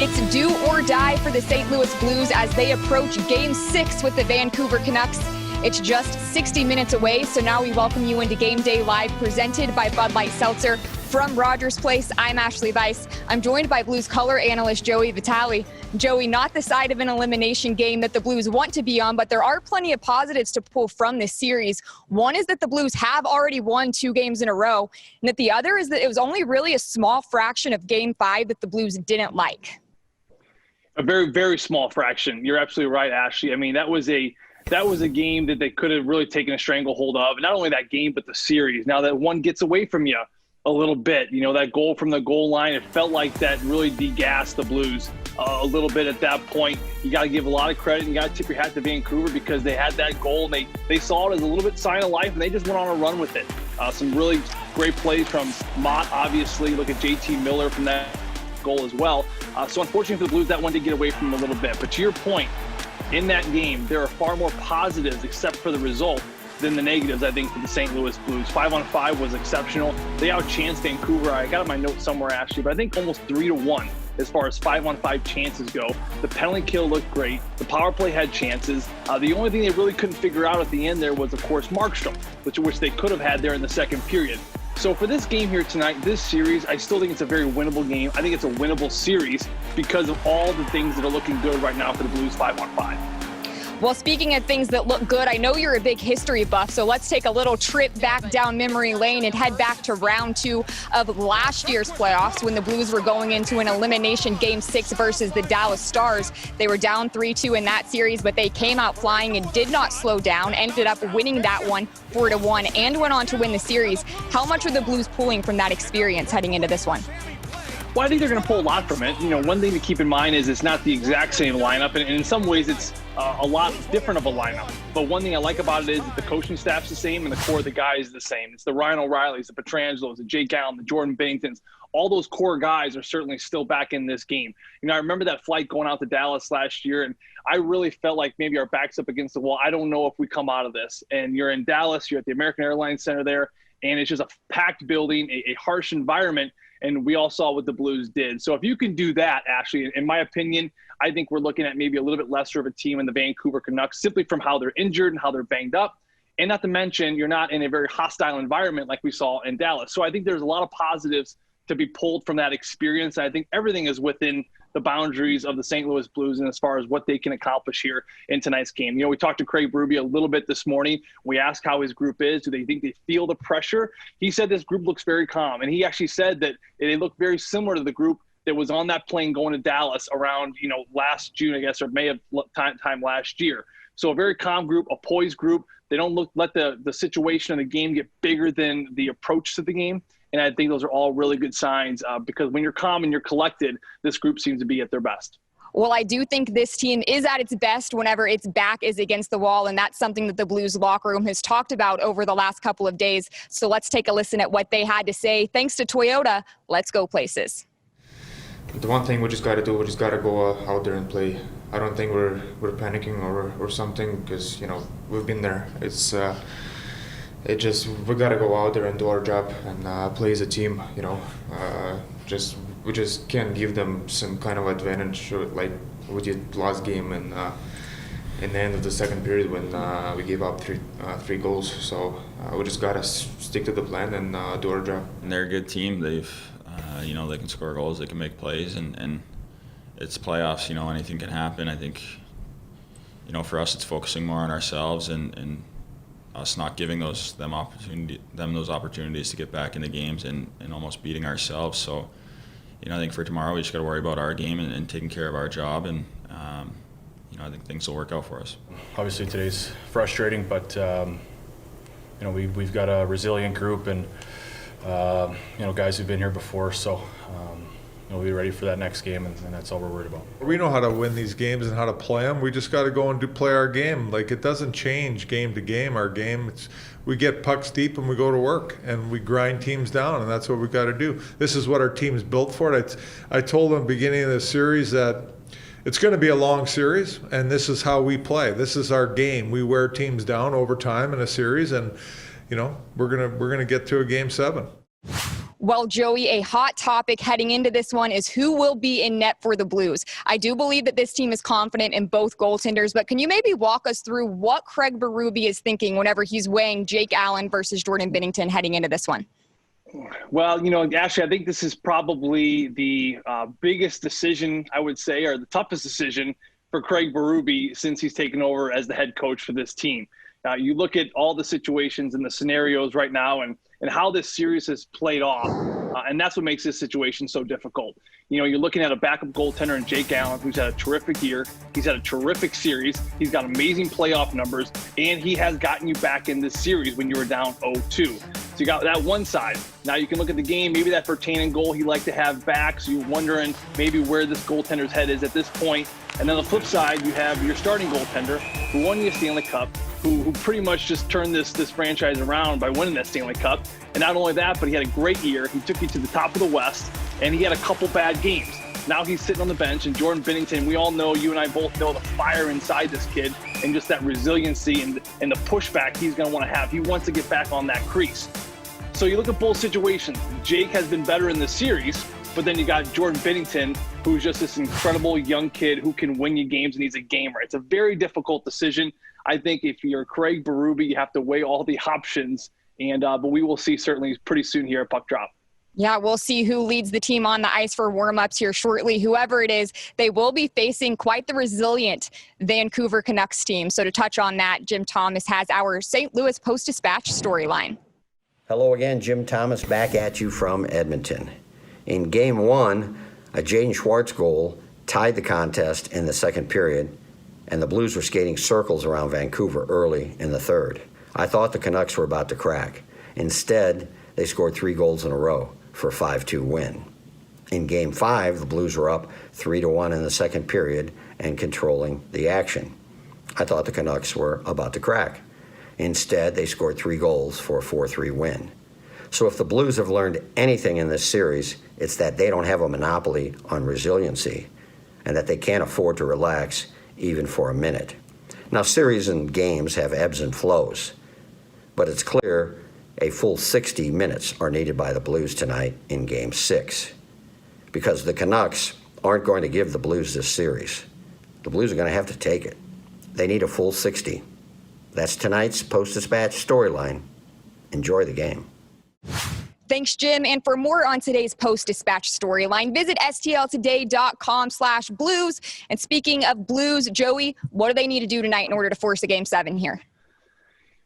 It's do or die for the St. Louis Blues as they approach Game 6 with the Vancouver Canucks. It's just 60 minutes away, so now we welcome you into Game Day Live, presented by Bud Light Seltzer. From Rogers Place, I'm Ashley Weiss. I'm joined by Blues color analyst Joey Vitale. Joey, not the side of an elimination game that the Blues want to be on, but there are plenty of positives to pull from this series. One is that the Blues have already won 2 games in a row, and that the other is that it was only really a small fraction of Game 5 that the Blues didn't like. A very, very small fraction. You're absolutely right, Ashley. I mean, that was a game that they could have really taken a stranglehold of. Not only that game, but the series. Now that one gets away from you a little bit, you know, that goal from the goal line, it felt like that really degassed the Blues a little bit at that point. You got to give a lot of credit. You got to tip your hat to Vancouver because they had that goal and they saw it as a little bit sign of life and they just went on a run with it. Some really great plays from Mott, obviously. Look at JT Miller from that goal as well. So unfortunately for the Blues, that one did get away from them a little bit. But to your point, in that game, there are far more positives, except for the result, than the negatives, I think, for the St. Louis Blues. 5-on-5 was exceptional. They outchanced Vancouver. I got my notes somewhere, Ashley, but I think almost 3-1 as far as 5-on-5 chances go. The penalty kill looked great. The power play had chances. The only thing they really couldn't figure out at the end there was, of course, Markstrom, which they could have had there in the second period. So for this game here tonight, this series, I still think it's a very winnable game. I think it's a winnable series because of all the things that are looking good right now for the Blues 5-on-5. Well, speaking of things that look good, I know you're a big history buff, so let's take a little trip back down memory lane and head back to round 2 of last year's playoffs when the Blues were going into an elimination Game 6 versus the Dallas Stars. They were down 3-2 in that series, but they came out flying and did not slow down, ended up winning that one 4-1, and went on to win the series. How much are the Blues pulling from that experience heading into this one? Well, I think they're going to pull a lot from it. You know, one thing to keep in mind is it's not the exact same lineup, and in some ways it's a lot different of a lineup. But one thing I like about it is that the coaching staff's the same and the core of the guys is the same. It's the Ryan O'Reillys, the Petrangelos, the Jake Allen, the Jordan Benningtons. All those core guys are certainly still back in this game. You know, I remember that flight going out to Dallas last year, and I really felt like maybe our back's up against the wall. I don't know if we come out of this. And you're in Dallas, you're at the American Airlines Center there, and it's just a packed building, a harsh environment. And we all saw what the Blues did. So if you can do that, Ashley, in my opinion, I think we're looking at maybe a little bit lesser of a team in the Vancouver Canucks, simply from how they're injured and how they're banged up. And not to mention, you're not in a very hostile environment like we saw in Dallas. So I think there's a lot of positives to be pulled from that experience. I think everything is within the boundaries of the St. Louis Blues and as far as what they can accomplish here in tonight's game. You know, we talked to Craig Berube a little bit this morning. We asked how his group is. Do they think they feel the pressure? He said this group looks very calm. And he actually said that they look very similar to the group that was on that plane going to Dallas around, you know, last June, I guess, or May of time last year. So a very calm group, a poised group. They don't let the situation of the game get bigger than the approach to the game. And I think those are all really good signs because when you're calm and you're collected, this group seems to be at their best. Well, I do think this team is at its best whenever its back is against the wall, and that's something that the Blues locker room has talked about over the last couple of days. So let's take a listen at what they had to say. Thanks to Toyota, let's go places. The one thing we just got to do, we just got to go out there and play. I don't think we're panicking or something because, you know, we've been there. We gotta go out there and do our job and play as a team. You know, we just can't give them some kind of advantage like we did last game and in the end of the second period when we gave up three goals. So we just gotta stick to the plan and do our job. And they're a good team. They've you know, they can score goals, they can make plays, and it's playoffs. You know, anything can happen. I think, you know, for us, it's focusing more on ourselves and us not giving them those opportunities to get back into games and almost beating ourselves. So, you know, I think for tomorrow we just got to worry about our game and taking care of our job, and you know, I think things will work out for us. Obviously today's frustrating, but you know, we've got a resilient group and you know, guys who've been here before, so we'll be ready for that next game, and that's all we're worried about. We know how to win these games and how to play them. We just got to go and play our game. Like, it doesn't change game to game. Our game, we get pucks deep and we go to work and we grind teams down, and that's what we got to do. This is what our team's built for. I told them at the beginning of the series that it's going to be a long series, and this is how we play. This is our game. We wear teams down over time in a series, and you know, we're gonna get to a Game 7. Well, Joey, a hot topic heading into this one is who will be in net for the Blues. I do believe that this team is confident in both goaltenders, but can you maybe walk us through what Craig Berube is thinking whenever he's weighing Jake Allen versus Jordan Binnington heading into this one? Well, Ashley, I think this is probably the biggest decision, I would say, or the toughest decision for Craig Berube since he's taken over as the head coach for this team. You look at all the situations and the scenarios right now and how this series has played off, and that's what makes this situation so difficult. You're looking at a backup goaltender in Jake Allen, who's had a terrific year. He's had a terrific series. He's got amazing playoff numbers, and he has gotten you back in this series when you were down 0-2. So you got that one side. Now you can look at the game, maybe that Virtanen goal he'd like to have back, so you're wondering maybe where this goaltender's head is at this point. And then on the flip side, you have your starting goaltender who won you a Stanley Cup, who pretty much just turned this franchise around by winning that Stanley Cup. And not only that, but he had a great year. He took you to the top of the West, and he had a couple bad games. Now he's sitting on the bench, and Jordan Binnington, we all know, you and I both know the fire inside this kid and just that resiliency and the pushback he's going to want to have. He wants to get back on that crease. So you look at both situations. Jake has been better in the series, but then you got Jordan Binnington, who's just this incredible young kid who can win you games, and he's a gamer. It's a very difficult decision. I think if you're Craig Berube, you have to weigh all the options, but we will see certainly pretty soon here at Puck Drop. Yeah, we'll see who leads the team on the ice for warm-ups here shortly. Whoever it is, they will be facing quite the resilient Vancouver Canucks team. So to touch on that, Jim Thomas has our St. Louis Post-Dispatch storyline. Hello again, Jim Thomas back at you from Edmonton. In Game 1, a Jaden Schwartz goal tied the contest in the second period, and the Blues were skating circles around Vancouver early in the third. I thought the Canucks were about to crack. Instead, they scored 3 goals in a row for a 5-2 win. In Game 5, the Blues were up 3-1 in the second period and controlling the action. I thought the Canucks were about to crack. Instead, they scored 3 goals for a 4-3 win. So if the Blues have learned anything in this series, it's that they don't have a monopoly on resiliency and that they can't afford to relax even for a minute. Now, series and games have ebbs and flows, but it's clear a full 60 minutes are needed by the Blues tonight in Game 6 because the Canucks aren't going to give the Blues this series. The Blues are going to have to take it. They need a full 60. That's tonight's Post-Dispatch storyline. Enjoy the game. Thanks, Jim. And for more on today's Post-Dispatch storyline, visit stltoday.com/blues. And speaking of Blues, Joey, what do they need to do tonight in order to force a Game 7 here?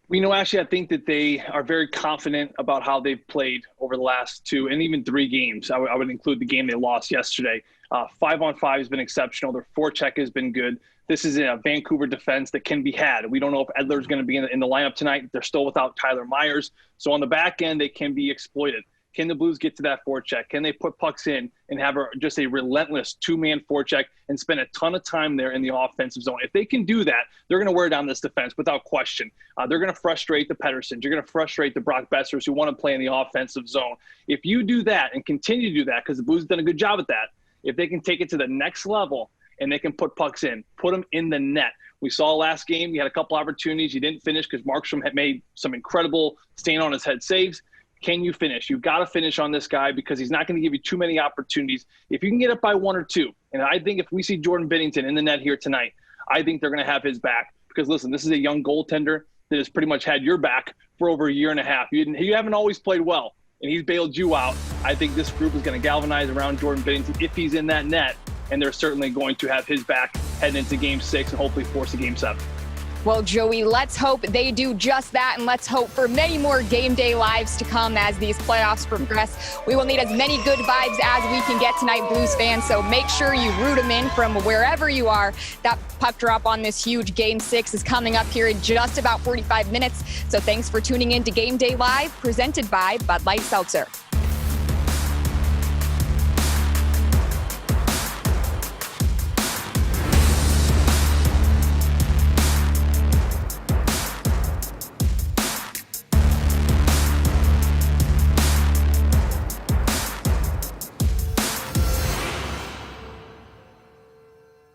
Actually, I think that they are very confident about how they've played over the last 2 and even 3 games. I would include the game they lost yesterday. 5-on-5 has been exceptional. Their forecheck has been good. This is a Vancouver defense that can be had. We don't know if Edler's going to be in the lineup tonight. They're still without Tyler Myers. So on the back end, they can be exploited. Can the Blues get to that forecheck? Can they put pucks in and have just a relentless 2-man forecheck and spend a ton of time there in the offensive zone? If they can do that, they're going to wear down this defense without question. They're going to frustrate the Petterssons. You're going to frustrate the Brock Bessers who want to play in the offensive zone. If you do that and continue to do that, because the Blues have done a good job at that, if they can take it to the next level and they can put pucks in, put them in the net. We saw last game, he had a couple opportunities. He didn't finish because Markstrom had made some incredible stand-on-his-head saves. Can you finish? You've got to finish on this guy because he's not going to give you too many opportunities. If you can get up by 1 or 2, and I think if we see Jordan Binnington in the net here tonight, I think they're going to have his back. Because, listen, this is a young goaltender that has pretty much had your back for over a year and a half. You haven't always played well, and he's bailed you out. I think this group is going to galvanize around Jordan Binnington if he's in that net, and they're certainly going to have his back heading into Game 6 and hopefully force a Game 7. Well, Joey, let's hope they do just that, and let's hope for many more Game Day lives to come as these playoffs progress. We will need as many good vibes as we can get tonight, Blues fans, so make sure you root them in from wherever you are. That puck drop on this huge Game 6 is coming up here in just about 45 minutes, so thanks for tuning in to Game Day Live, presented by Bud Light Seltzer.